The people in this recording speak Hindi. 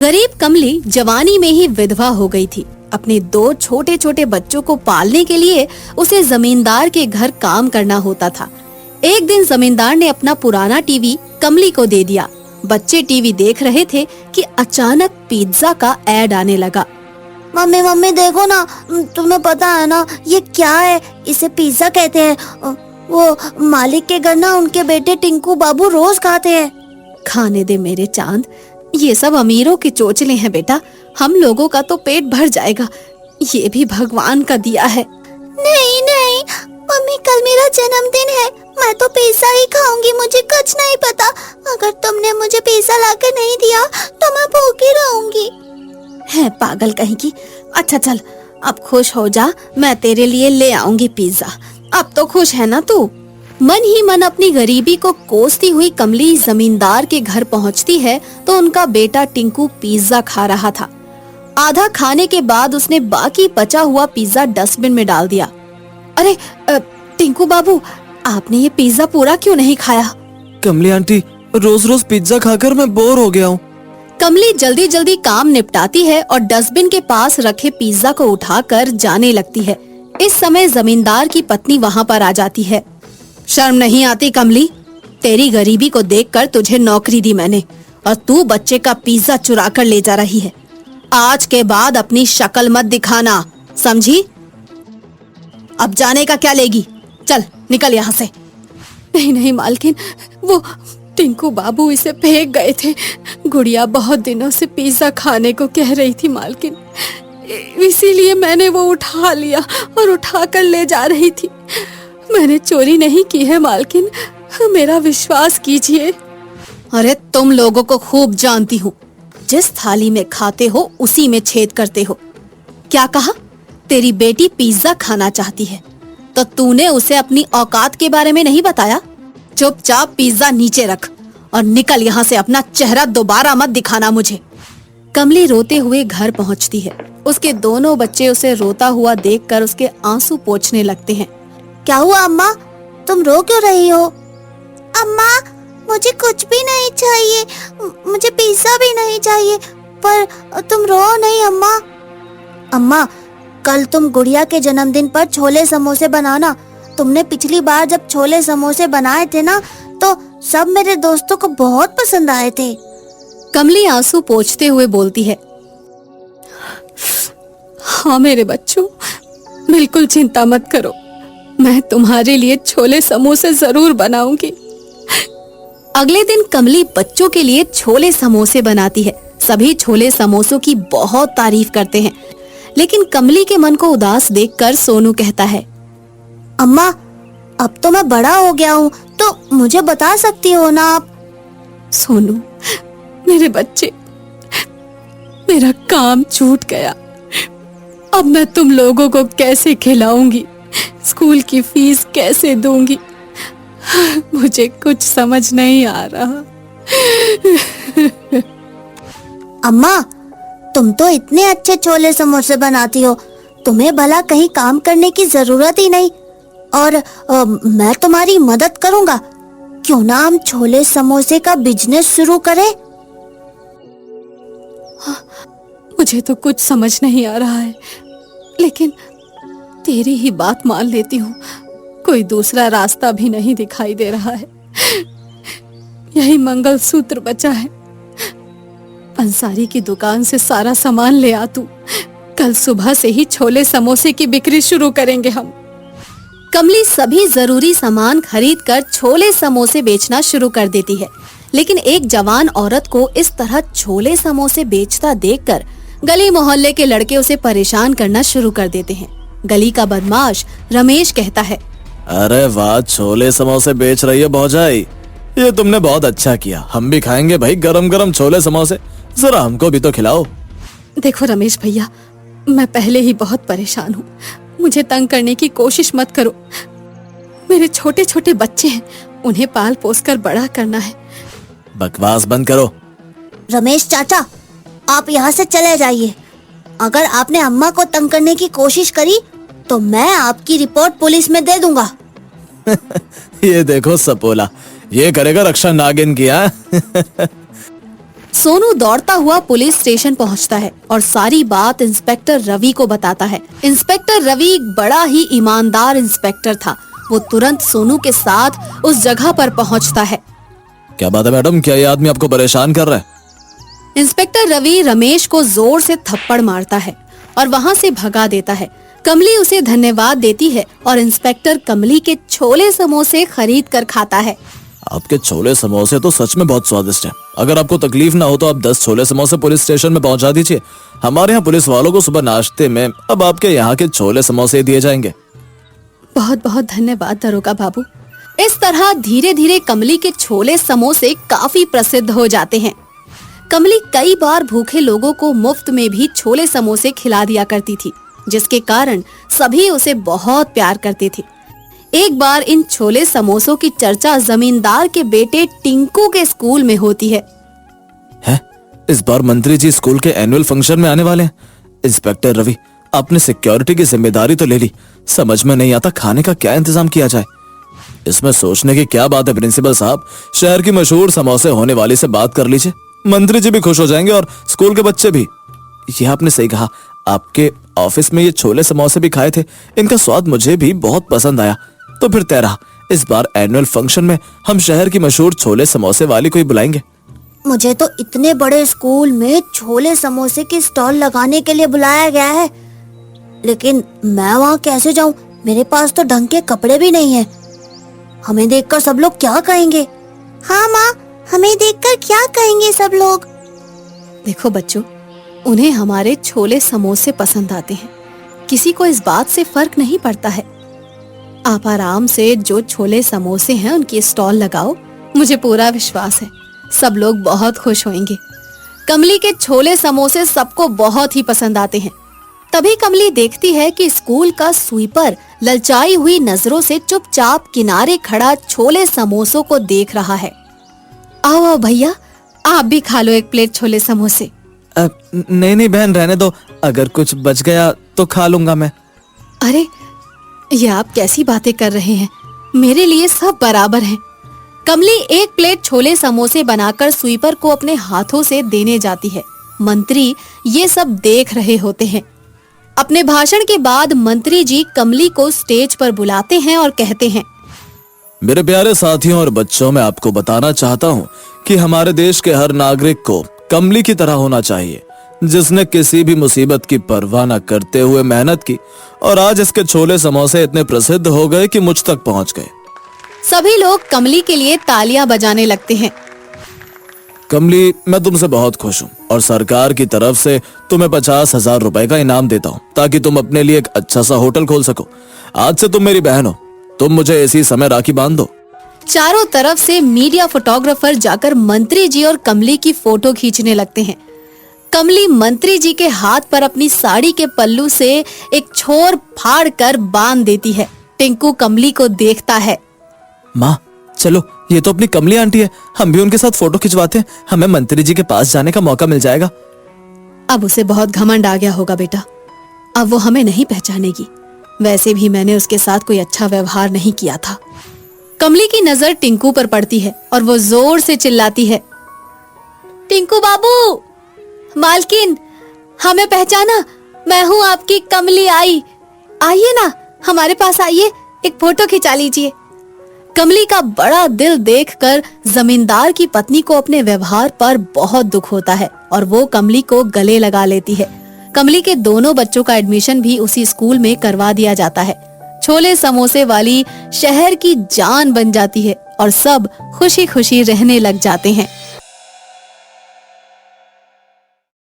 गरीब कमली जवानी में ही विधवा हो गई थी। अपने 2 छोटे छोटे बच्चों को पालने के लिए उसे जमींदार के घर काम करना होता था। एक दिन जमींदार ने अपना पुराना टीवी कमली को दे दिया। बच्चे टीवी देख रहे थे कि अचानक पिज्जा का ऐड आने लगा। मम्मी मम्मी देखो ना, तुम्हें पता है ना ये क्या है? इसे पिज्जा कहते हैं। वो मालिक के घर ना उनके बेटे टिंकू बाबू रोज खाते हैं। खाने दे मेरे चांद, ये सब अमीरों के चोचले हैं बेटा। हम लोगों का तो पेट भर जाएगा, ये भी भगवान का दिया है। नहीं नहीं मम्मी, कल मेरा जन्मदिन है, मैं तो पिज्जा ही खाऊंगी। मुझे कुछ नहीं पता। अगर तुमने मुझे पिज्जा लाकर नहीं दिया तो मैं भूखी रहूंगी। है पागल कहीं की। अच्छा चल, अब खुश हो जा, मैं तेरे लिए ले आऊंगी पिज्जा। अब तो खुश है ना तू? मन ही मन अपनी गरीबी को कोसती हुई कमली जमींदार के घर पहुंचती है तो उनका बेटा टिंकू पिज्जा खा रहा था। आधा खाने के बाद उसने बाकी बचा हुआ पिज्जा डस्टबिन में डाल दिया। अरे टिंकू बाबू, आपने ये पिज्जा पूरा क्यों नहीं खाया? कमली आंटी, रोज रोज पिज्जा खाकर मैं बोर हो गया हूँ। कमली जल्दी जल्दी काम निपटाती है और डस्टबिन के पास रखे पिज्जा को उठाकर जाने लगती है। इस समय जमींदार की पत्नी वहाँ पर आ जाती है। शर्म नहीं आती कमली? तेरी गरीबी को देखकर तुझे नौकरी दी मैंने और तू बच्चे का पिज्जा चुरा कर ले जा रही है। आज के बाद अपनी शक्ल मत दिखाना, समझी? अब जाने का क्या लेगी? चल निकल यहाँ से। नहीं नहीं मालकिन, वो टिंकू बाबू इसे फेंक गए थे। गुड़िया बहुत दिनों से पिज्जा खाने को कह रही थी मालकिन, इसीलिए मैंने वो उठा लिया और उठाकर ले जा रही थी। मैंने चोरी नहीं की है मालकिन, मेरा विश्वास कीजिए। अरे तुम लोगों को खूब जानती हूँ, जिस थाली में खाते हो उसी में छेद करते हो। क्या कहा? तेरी बेटी पिज्जा खाना चाहती है तो तूने उसे अपनी औकात के बारे में नहीं बताया? चुपचाप पिज्जा नीचे रख और निकल यहाँ से। अपना चेहरा दोबारा मत दिखाना मुझे। कमली रोते हुए घर पहुँचती है। उसके दोनों बच्चे उसे रोता हुआ देखकर उसके आंसू पोंछने लगते हैं। क्या हुआ अम्मा, तुम रो क्यों रही हो? अम्मा मुझे कुछ भी नहीं चाहिए, मुझे पिज्जा भी नहीं चाहिए, पर तुम रो नहीं अम्मा। अम्मा, कल तुम गुड़िया के जन्मदिन पर छोले समोसे बनाना। तुमने पिछली बार जब छोले समोसे बनाए थे ना, तो सब मेरे दोस्तों को बहुत पसंद आए थे। कमली आंसू पोंछते हुए बोलती है। हाँ मेरे बच्चों, बिल्कुल चिंता मत करो, मैं तुम्हारे लिए छोले समोसे जरूर बनाऊंगी। अगले दिन कमली बच्चों के लिए छोले समोसे बनाती है। सभी छोले समोसों की बहुत तारीफ करते हैं, लेकिन कमली के मन को उदास देखकर सोनू कहता है, अम्मा अब तो मैं बड़ा हो गया हूँ, तो मुझे बता सकती हो ना आप? सोनू मेरे बच्चे, मेरा काम छूट गया। अब मैं तुम लोगों को कैसे खिलाऊंगी, स्कूल की फीस कैसे दूंगी, मुझे कुछ समझ नहीं आ रहा। अम्मा तुम तो इतने अच्छे छोले समोसे बनाती हो, तुम्हें भला कहीं काम करने की जरूरत ही नहीं। और मैं तुम्हारी मदद करूंगा। क्यों ना हम छोले समोसे का बिजनेस शुरू करें? मुझे तो कुछ समझ नहीं आ रहा है, लेकिन तेरी ही बात मान लेती हूँ। कोई दूसरा रास्ता भी नहीं दिखाई दे रहा है। यही मंगलसूत्र बचा है। पंसारी की दुकान से सारा सामान ले आ तू। कल सुबह से ही छोले समोसे की बिक्री शुरू करेंगे हम। कमली सभी जरूरी सामान खरीदकर छोले समोसे बेचना शुरू कर देती है, लेकिन एक जवान औरत को इस तरह छोले समोसे बेचता देखकर गली मोहल्ले के लड़के उसे परेशान करना शुरू कर देते हैं। गली का बदमाश रमेश कहता है, अरे वाह, छोले समोसे बेच रही है भौजाई, ये तुमने बहुत अच्छा किया। हम भी खाएंगे भाई गरम गरम छोले समोसे, जरा हमको भी तो खिलाओ। देखो रमेश भैया, मैं पहले ही बहुत परेशान हूँ, मुझे तंग करने की कोशिश मत करो। मेरे छोटे छोटे बच्चे हैं, उन्हें पाल पोस कर बड़ा करना है। बकवास बंद करो। रमेश चाचा, आप यहाँ से चले जाइए। अगर आपने अम्मा को तंग करने की कोशिश करी तो मैं आपकी रिपोर्ट पुलिस में दे दूंगा। ये देखो सपोला, ये करेगा रक्षा नागिन की। सोनू दौड़ता हुआ पुलिस स्टेशन पहुंचता है और सारी बात इंस्पेक्टर रवि को बताता है। इंस्पेक्टर रवि एक बड़ा ही ईमानदार इंस्पेक्टर था। वो तुरंत सोनू के साथ उस जगह पर पहुंचता है। क्या बात है मैडम, क्या ये आदमी आपको परेशान कर रहा है? इंस्पेक्टर रवि रमेश को जोर से थप्पड़ मारता है और वहां से भगा देता है। कमली उसे धन्यवाद देती है और इंस्पेक्टर कमली के छोले समोसे खरीद कर खाता है। आपके छोले समोसे तो सच में बहुत स्वादिष्ट हैं। अगर आपको तकलीफ ना हो तो आप 10 छोले समोसे पुलिस स्टेशन में पहुंचा दीजिए। हमारे यहाँ पुलिस वालों को सुबह नाश्ते में अब आपके यहाँ के छोले समोसे दिए जाएंगे। बहुत बहुत धन्यवाद दरोगा बाबू। इस तरह धीरे धीरे कमली के छोले समोसे काफी प्रसिद्ध हो जाते हैं। कमली कई बार भूखे लोगों को मुफ्त में भी छोले समोसे खिला दिया करती थी, जिसके कारण सभी उसे बहुत प्यार करते थे। एक बार इन छोले समोसों की चर्चा जमींदार के बेटे टिंकू के स्कूल में होती है। इस बार मंत्री जी स्कूल के एनुअल फंक्शन में आने वाले हैं। इंस्पेक्टर रवि, आपने सिक्योरिटी की जिम्मेदारी तो ले ली, समझ में नहीं आता खाने का क्या इंतजाम किया जाए। इसमें सोचने की क्या बात है प्रिंसिपल साहब, शहर की मशहूर समोसे होने वाली से बात कर लीजिए। मंत्री जी भी खुश हो जाएंगे और स्कूल के बच्चे भी। ये आपने सही कहा, आपके ऑफिस में ये छोले समोसे भी खाए थे, इनका स्वाद मुझे भी बहुत पसंद आया। तो फिर तय रहा, इस बार एनुअल फंक्शन में हम शहर की मशहूर छोले समोसे वाली कोई बुलाएंगे। मुझे तो इतने बड़े स्कूल में छोले समोसे की स्टॉल लगाने के लिए बुलाया गया है, लेकिन मैं वहाँ कैसे जाऊँ? मेरे पास तो ढंग के कपड़े भी नहीं है। हमें देखकर सब लोग क्या कहेंगे? हाँ माँ, हमें देखकर क्या कहेंगे सब लोग? देखो बच्चों, उन्हें हमारे छोले समोसे पसंद आते हैं, किसी को इस बात से फर्क नहीं पड़ता है। आप आराम से जो छोले समोसे हैं उनकी स्टॉल लगाओ, मुझे पूरा विश्वास है सब लोग बहुत खुश होंगे। कमली के छोले समोसे सबको बहुत ही पसंद आते हैं। तभी कमली देखती है कि स्कूल का स्वीपर ललचाई हुई नजरों से चुपचाप किनारे खड़ा छोले समोसों को देख रहा है। आओ आओ भैया, आप भी खा लो एक प्लेट छोले समोसे। नहीं बहन, रहने दो, अगर कुछ बच गया तो खा लूंगा मैं। अरे ये आप कैसी बातें कर रहे हैं, मेरे लिए सब बराबर हैं। कमली एक प्लेट छोले समोसे बनाकर स्वीपर को अपने हाथों से देने जाती है। मंत्री ये सब देख रहे होते हैं। अपने भाषण के बाद मंत्री जी कमली को स्टेज पर बुलाते हैं और कहते हैं, मेरे प्यारे साथियों और बच्चों, मैं आपको बताना चाहता हूँ कि हमारे देश के हर नागरिक को कमली की तरह होना चाहिए, जिसने किसी भी मुसीबत की परवाह न करते हुए मेहनत की और आज इसके छोले समोसे इतने प्रसिद्ध हो गए कि मुझ तक पहुँच गए। सभी लोग कमली के लिए तालियां बजाने लगते हैं। कमली, मैं तुमसे बहुत खुश हूँ और सरकार की तरफ से तुम्हें 50,000 रुपए का इनाम देता हूँ ताकि तुम अपने लिए एक अच्छा सा होटल खोल सको। आज से तुम मेरी बहन हो, तुम मुझे इसी समय राखी बांध दो। चारों तरफ से मीडिया फोटोग्राफर जाकर मंत्री जी और कमली की फोटो खींचने लगते हैं। कमली मंत्री जी के हाथ पर अपनी साड़ी के पल्लू से एक छोर फाड़ कर बांध देती है। टिंकू कमली को देखता है। माँ चलो, ये तो अपनी कमली आंटी है, हम भी उनके साथ फोटो खिंचवाते हैं, हमें मंत्री जी के पास जाने का मौका मिल जाएगा। अब उसे बहुत घमंड आ गया होगा बेटा, अब वो हमें नहीं पहचानेगी। वैसे भी मैंने उसके साथ कोई अच्छा व्यवहार नहीं किया था। कमली की नजर टिंकू पर पड़ती है और वो जोर से चिल्लाती है, टिंकू बाबू, मालकिन, हमें पहचाना? मैं हूँ आपकी कमली आई। आइए ना, हमारे पास आइए, एक फोटो खिंचा लीजिए। कमली का बड़ा दिल देखकर जमींदार की पत्नी को अपने व्यवहार पर बहुत दुख होता है और वो कमली को गले लगा लेती है। कमली के दोनों बच्चों का एडमिशन भी उसी स्कूल में करवा दिया जाता है। छोले समोसे वाली शहर की जान बन जाती है और सब खुशी खुशी रहने लग जाते हैं।